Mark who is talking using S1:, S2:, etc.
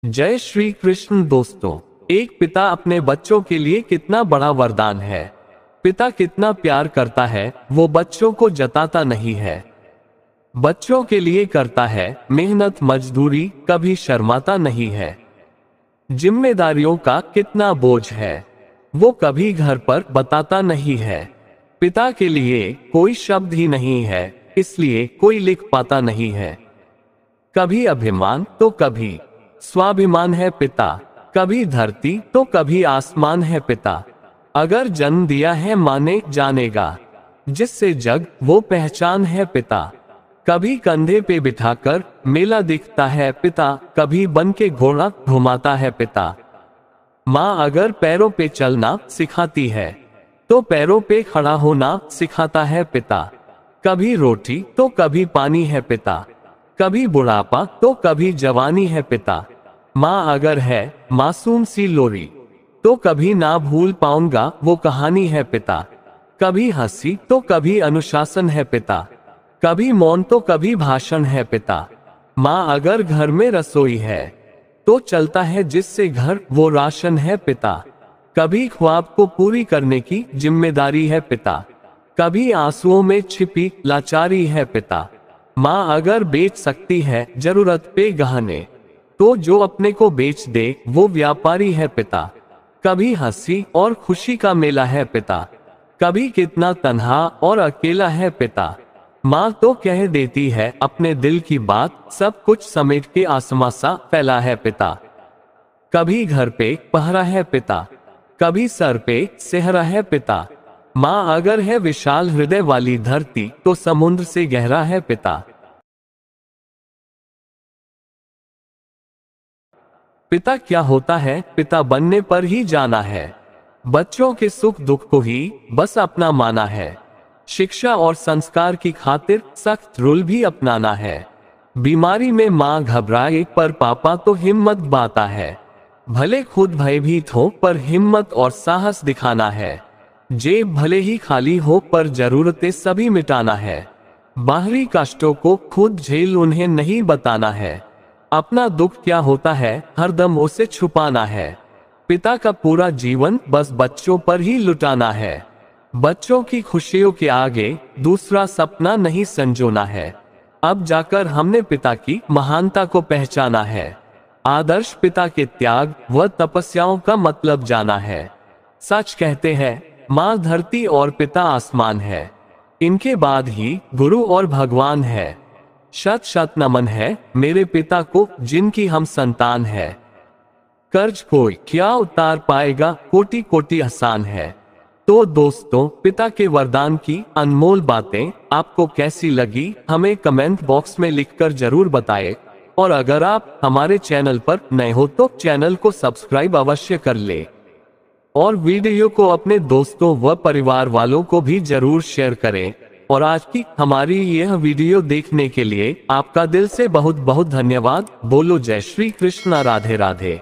S1: जय श्री कृष्ण दोस्तों। एक पिता अपने बच्चों के लिए कितना बड़ा वरदान है। पिता कितना प्यार करता है वो बच्चों को जताता नहीं है। बच्चों के लिए करता है मेहनत मजदूरी, कभी शर्माता नहीं है। जिम्मेदारियों का कितना बोझ है वो कभी घर पर बताता नहीं है। पिता के लिए कोई शब्द ही नहीं है, इसलिए कोई लिख पाता नहीं है। कभी अभिमान तो कभी स्वाभिमान है पिता, कभी धरती तो कभी आसमान है पिता। अगर जन्म दिया है माने जानेगा, जिससे जग वो पहचान है पिता। कभी कंधे पे बिठाकर मेला दिखता है पिता, कभी बन के घोड़ा घुमाता है पिता। माँ अगर पैरों पे चलना सिखाती है तो पैरों पे खड़ा होना सिखाता है पिता। कभी रोटी तो कभी पानी है पिता, कभी बुढ़ापा तो कभी जवानी है पिता। माँ अगर है मासूम सी लोरी तो कभी ना भूल पाऊंगा वो कहानी है पिता। कभी हंसी तो कभी अनुशासन है पिता, कभी मौन तो कभी भाषण है पिता। माँ अगर घर में रसोई है तो चलता है जिससे घर वो राशन है पिता। कभी ख्वाब को पूरी करने की जिम्मेदारी है पिता, कभी आंसुओं में छिपी लाचारी है पिता। माँ अगर बेच सकती है जरूरत पे गहने तो जो अपने को बेच दे वो व्यापारी है पिता। कभी हंसी और खुशी का मेला है पिता, कभी कितना तन्हा और अकेला है पिता। माँ तो कह देती है अपने दिल की बात, सब कुछ समेट के आसमां सा फैला है पिता। कभी घर पे पहरा है पिता, कभी सर पे सेहरा है पिता। माँ अगर है विशाल हृदय वाली धरती तो समुद्र से गहरा है पिता। पिता क्या होता है, पिता बनने पर ही जाना है। बच्चों के सुख दुख को ही बस अपना माना है। शिक्षा और संस्कार की खातिर सख्त रूल भी अपनाना है। बीमारी में माँ घबराए पर पापा तो हिम्मत बाता है। भले खुद भयभीत हो पर हिम्मत और साहस दिखाना है। जेब भले ही खाली हो पर जरूरतें सभी मिटाना है। बाहरी कष्टों को खुद झेल उन्हें नहीं बताना है। अपना दुख क्या होता है हरदम उसे छुपाना है। पिता का पूरा जीवन बस बच्चों पर ही लुटाना है। बच्चों की खुशियों के आगे दूसरा सपना नहीं संजोना है। अब जाकर हमने पिता की महानता को पहचाना है। आदर्श पिता के त्याग व तपस्याओं का मतलब जाना है। सच कहते हैं माँ धरती और पिता आसमान है, इनके बाद ही गुरु और भगवान है। शत शत नमन है मेरे पिता को जिनकी हम संतान है। कर्ज कोई क्या उतार पाएगा, कोटि कोटि आसान है। तो दोस्तों, पिता के वरदान की अनमोल बातें आपको कैसी लगी हमें कमेंट बॉक्स में लिखकर जरूर बताएं। और अगर आप हमारे चैनल पर नए हो तो चैनल को सब्सक्राइब अवश्य कर ले और वीडियो को अपने दोस्तों व परिवार वालों को भी जरूर शेयर करें। और आज की हमारी यह वीडियो देखने के लिए आपका दिल से बहुत बहुत धन्यवाद। बोलो जय श्री कृष्ण, राधे राधे।